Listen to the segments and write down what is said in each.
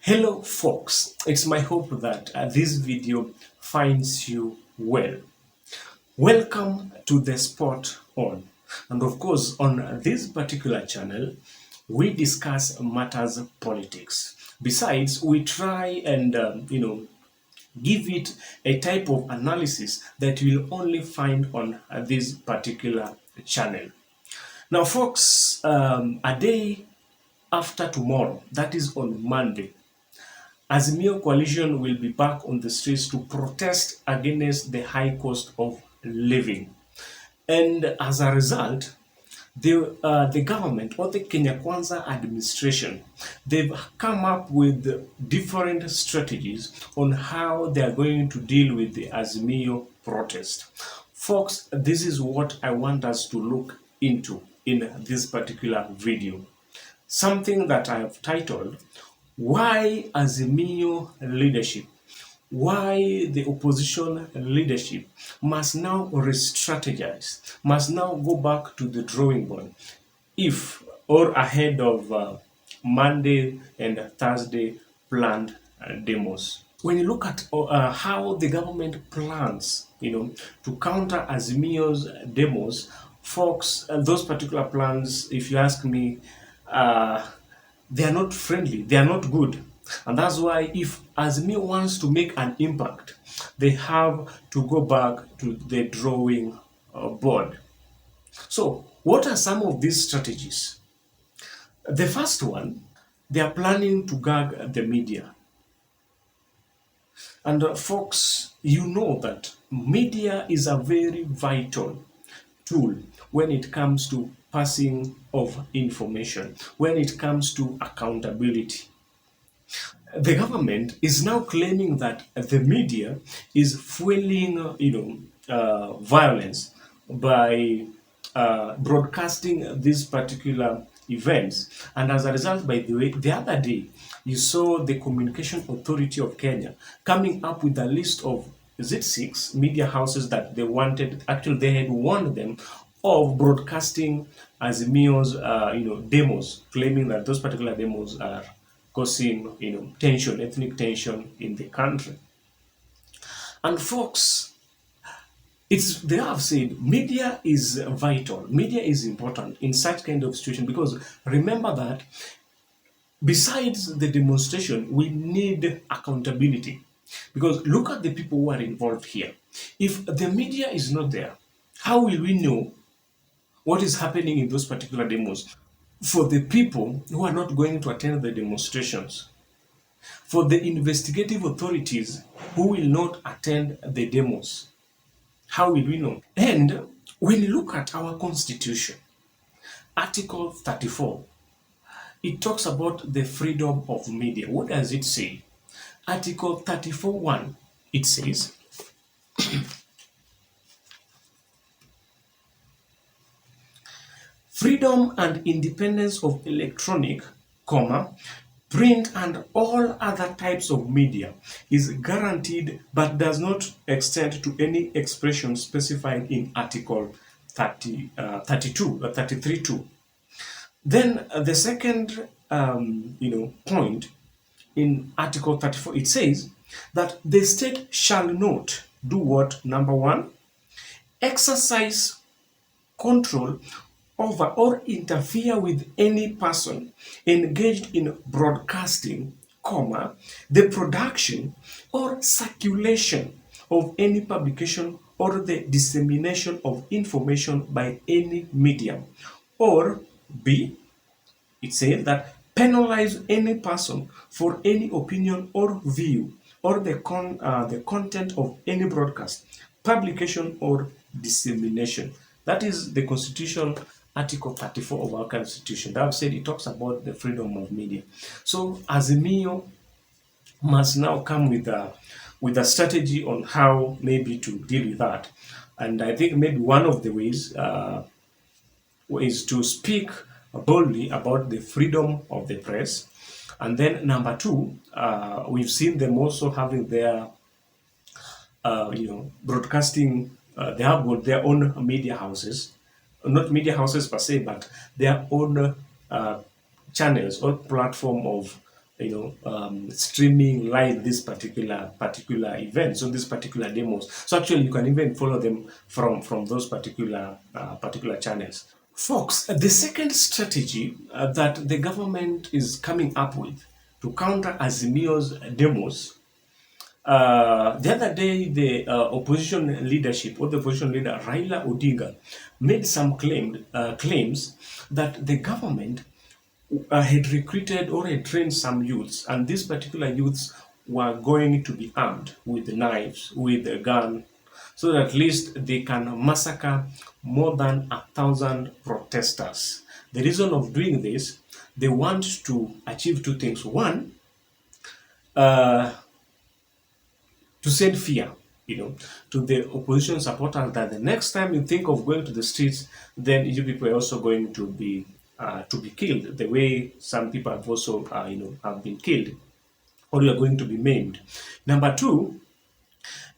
Hello folks, it's my hope that this video finds you well. Welcome to the Spot On. And of course, on this particular channel, we discuss matters of politics. Besides, we try and, give it a type of analysis that you will only find on this particular channel. Now, folks, a day after tomorrow, that is on Monday, Azimio coalition will be back on the streets to protest against the high cost of living. And as a result, the government or the Kenya Kwanza administration, they've come up with different strategies on how they are going to deal with the Azimio protest. Folks, this is what I want us to look into in this particular video. Something that I have titled, Why Azimio Leadership, why the opposition leadership must now re-strategize, must now go back to the drawing board if or ahead of Monday and Thursday planned demos. When you look at how the government plans, to counter Azimio's demos, folks, those particular plans, if you ask me, they are not friendly, they are not good. And that's why if Azimio wants to make an impact, they have to go back to the drawing board. So, what are some of these strategies? The first one, they are planning to gag the media. And folks, you know that media is a very vital tool when it comes to passing of information, when it comes to accountability. The government is now claiming that the media is fueling, violence by broadcasting these particular events. And as a result, by the way, the other day, you saw the Communication Authority of Kenya coming up with a list of, is it 6 media houses that they wanted, actually they had warned them of broadcasting Azimio's, demos, claiming that those particular demos are causing, tension, ethnic tension in the country. And folks, they have said media is vital, media is important in such kind of situation, because remember that besides the demonstration, we need accountability. Because look at the people who are involved here. If the media is not there, how will we know what is happening in those particular demos? For the people who are not going to attend the demonstrations, for the investigative authorities who will not attend the demos, how will we know? And when you look at our constitution, Article 34, it talks about the freedom of media. What does it say? Article 34(1), it says, freedom and independence of electronic, print and all other types of media is guaranteed but does not extend to any expression specified in Article 33(2). Then the second point in Article 34, it says that the state shall not do what? Number 1, exercise control over or interfere with any person engaged in broadcasting, the production or circulation of any publication or the dissemination of information by any medium. Or B, it says that penalize any person for any opinion or view or the content of any broadcast, publication or dissemination. That is the Constitution, Article 34 of our Constitution. That I've said it talks about the freedom of media. So Azimio must now come with a strategy on how maybe to deal with that. And I think maybe one of the ways is to speak boldly about the freedom of the press. And then number 2, we've seen them also having their, broadcasting. They have got their own media houses, not media houses per se, but their own channels or platform of streaming live this particular events or this particular demos. So actually, you can even follow them from those particular channels. Folks, the second strategy that the government is coming up with to counter Azimio's demos. The other day, the opposition leadership, or the opposition leader Raila Odinga, made some claims that the government had recruited or had trained some youths, and these particular youths were going to be armed with knives, with a gun, so that at least they can massacre more than 1,000 protesters. The reason of doing this, they want to achieve two things. One, uh, to send fear, to the opposition supporters, that the next time you think of going to the streets, then you people are also going to be killed, the way some people have also have been killed, or you are going to be maimed. Number two,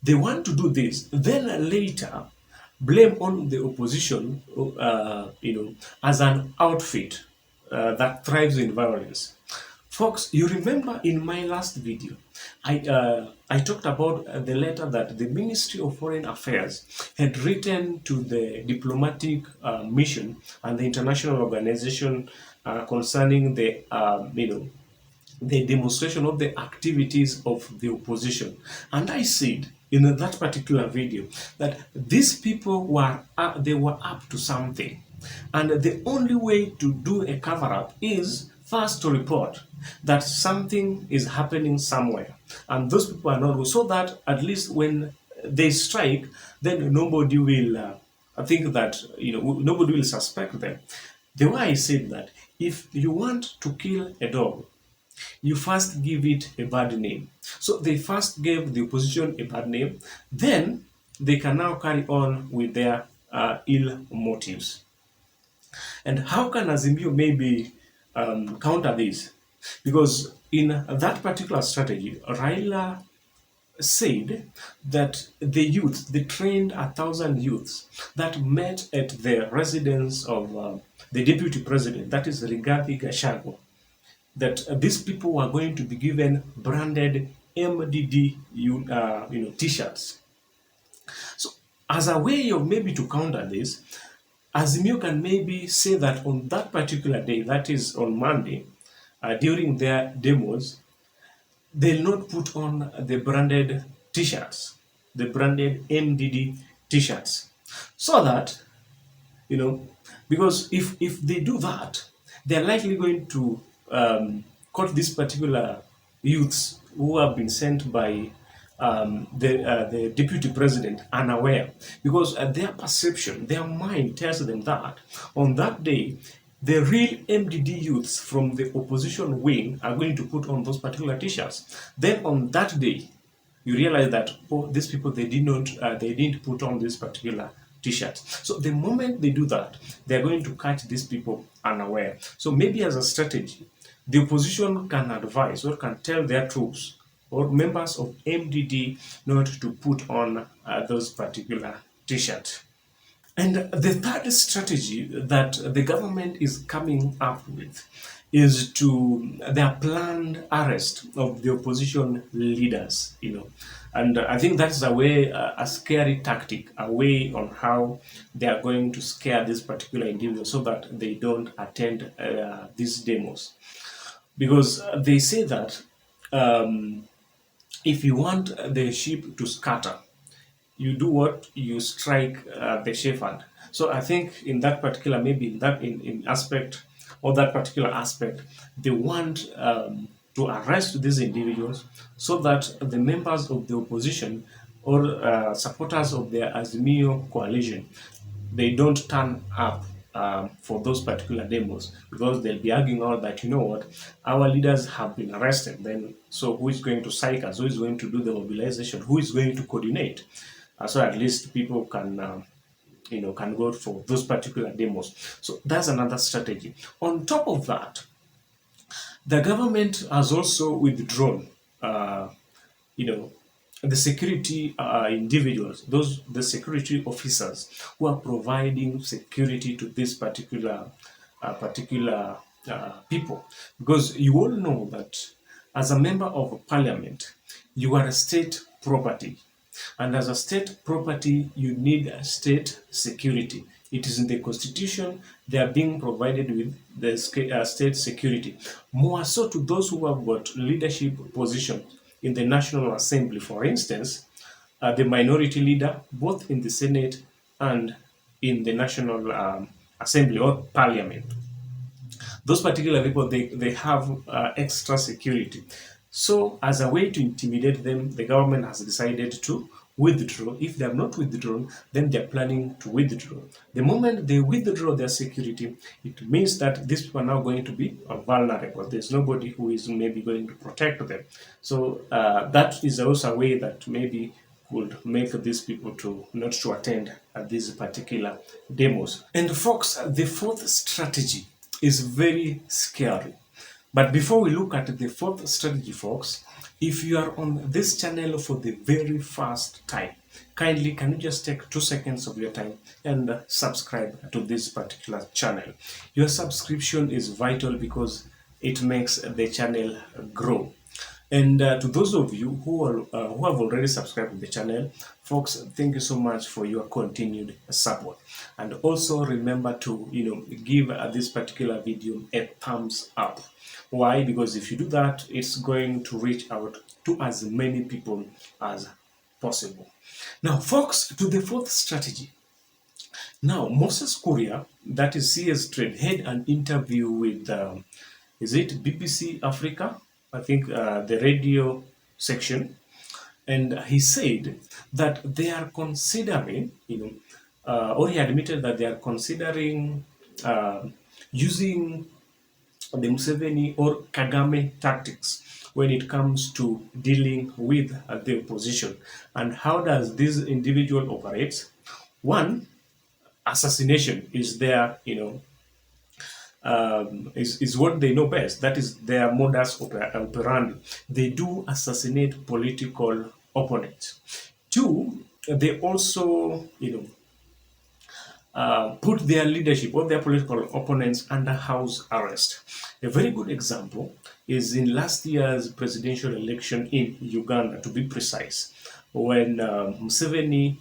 they want to do this, then later blame on the opposition, as an outfit that thrives in violence. Folks, you remember in my last video, I talked about the letter that the Ministry of Foreign Affairs had written to the diplomatic mission and the international organization concerning the demonstration of the activities of the opposition. And I said in that particular video that these people were up to something, and the only way to do a cover-up is first to report that something is happening somewhere, and those people are not, so that at least when they strike, then nobody will think that, nobody will suspect them. The way I said that, if you want to kill a dog, you first give it a bad name. So they first gave the opposition a bad name, then they can now carry on with their ill motives. And how can Azimio maybe counter this? Because in that particular strategy, Raila said that the youth, they trained 1,000 youths that met at the residence of the deputy president, that is Rigathi Gachagua, that these people were going to be given branded MDD t-shirts. So as a way of maybe to counter this, Azimio can maybe say that on that particular day, that is on Monday, during their demos, they'll not put on the branded t-shirts, the branded MDD t-shirts, so that, because if they do that, they're likely going to caught these particular youths who have been sent by the deputy president unaware, because their perception, their mind tells them that on that day, the real MDD youths from the opposition wing are going to put on those particular t-shirts. Then on that day, you realize that, oh, these people, they didn't put on this particular t-shirts. So the moment they do that, they're going to catch these people unaware. So maybe as a strategy, the opposition can advise or can tell their troops or members of MDD not to put on those particular t-shirts. And the third strategy that the government is coming up with is to their planned arrest of the opposition leaders, And I think that's a scary tactic, a way on how they are going to scare this particular individual so that they don't attend these demos. Because they say that if you want the sheep to scatter, you do what? You strike the shepherd. So I think in that particular, maybe in aspect, or that particular aspect, they want to arrest these individuals so that the members of the opposition or supporters of the Azimio coalition, they don't turn up for those particular demos, because they'll be arguing out that, our leaders have been arrested. Then, so who is going to psych us? Who is going to do the mobilization? Who is going to coordinate? So at least people can can go for those particular demos. So that's another strategy. On top of that, the government has also withdrawn, the security individuals, the security officers who are providing security to this particular people, because you all know that As a member of parliament, you are a state property. And as a state property, you need state security. It is in the constitution, they are being provided with the state security. More so to those who have got leadership positions in the National Assembly, for instance, the minority leader, both in the Senate and in the National Assembly or Parliament. Those particular people, they have extra security. So as a way to intimidate them, the government has decided to withdraw. If they have not withdrawn, then they're planning to withdraw. The moment they withdraw their security, it means that these people are now going to be vulnerable. There's nobody who is maybe going to protect them. So that is also a way that maybe would make these people to not to attend these particular demos. And folks, the fourth strategy is very scary. But before we look at the fourth strategy, folks, if you are on this channel for the very first time, kindly can you just take 2 seconds of your time and subscribe to this particular channel. Your subscription is vital because it makes the channel grow. And to those of you who have already subscribed to the channel, folks, thank you so much for your continued support. And also remember to give this particular video a thumbs up. Why? Because if you do that, it's going to reach out to as many people as possible. Now, folks, to the fourth strategy. Now, Moses Kuria, that is CS Trade, had an interview with, is it BBC Africa? I think the radio section, and he said that they are considering, or he admitted that they are considering using the Museveni or Kagame tactics when it comes to dealing with the opposition. And how does this individual operate? One, assassination is their, is what they know best. That is their modus operandi. They do assassinate political opponents. Two, they also, put their leadership or their political opponents under house arrest. A very good example is in last year's presidential election in Uganda, to be precise, when Museveni,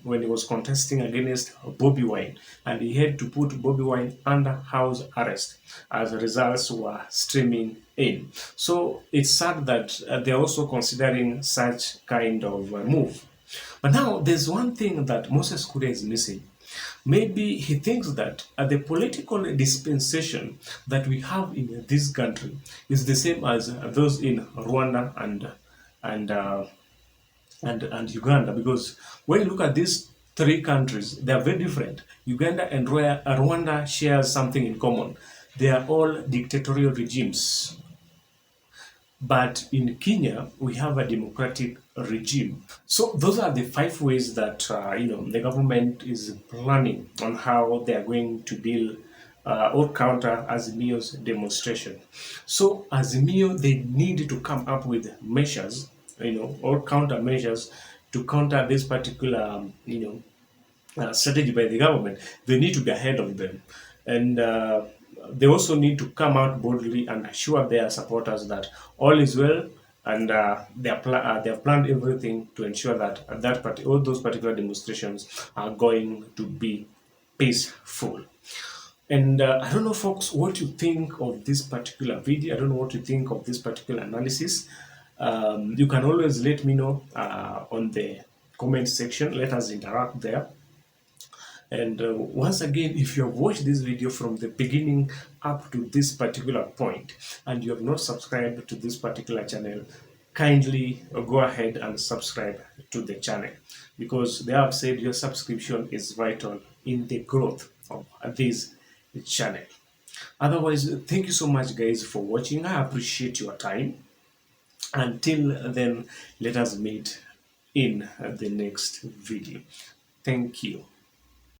when he was contesting against Bobi Wine, and he had to put Bobi Wine under house arrest as results were streaming in. So it's sad that they're also considering such kind of move. But now there's one thing that Moses Kuria is missing. Maybe he thinks that the political dispensation that we have in this country is the same as those in Rwanda and Uganda, because when you look at these three countries, they are very different. Uganda and Rwanda share something in common. They are all dictatorial regimes. But in Kenya, we have a democratic regime. So those are the 5 ways that the government is planning on how they are going to deal or counter Azimio's demonstration. So Azimio, they need to come up with measures, or countermeasures to counter this particular, strategy by the government. They need to be ahead of them. And they also need to come out boldly and assure their supporters that all is well, and they have planned everything to ensure that all those particular demonstrations are going to be peaceful. And I don't know, folks, what you think of this particular video. I don't know what you think of this particular analysis. You can always let me know on the comment section. Let us interact there. And once again, if you have watched this video from the beginning up to this particular point and you have not subscribed to this particular channel, kindly go ahead and subscribe to the channel, because they have said your subscription is vital in the growth of this channel. Otherwise, thank you so much, guys, for watching. I appreciate your time. Until then, let us meet in the next video. Thank you.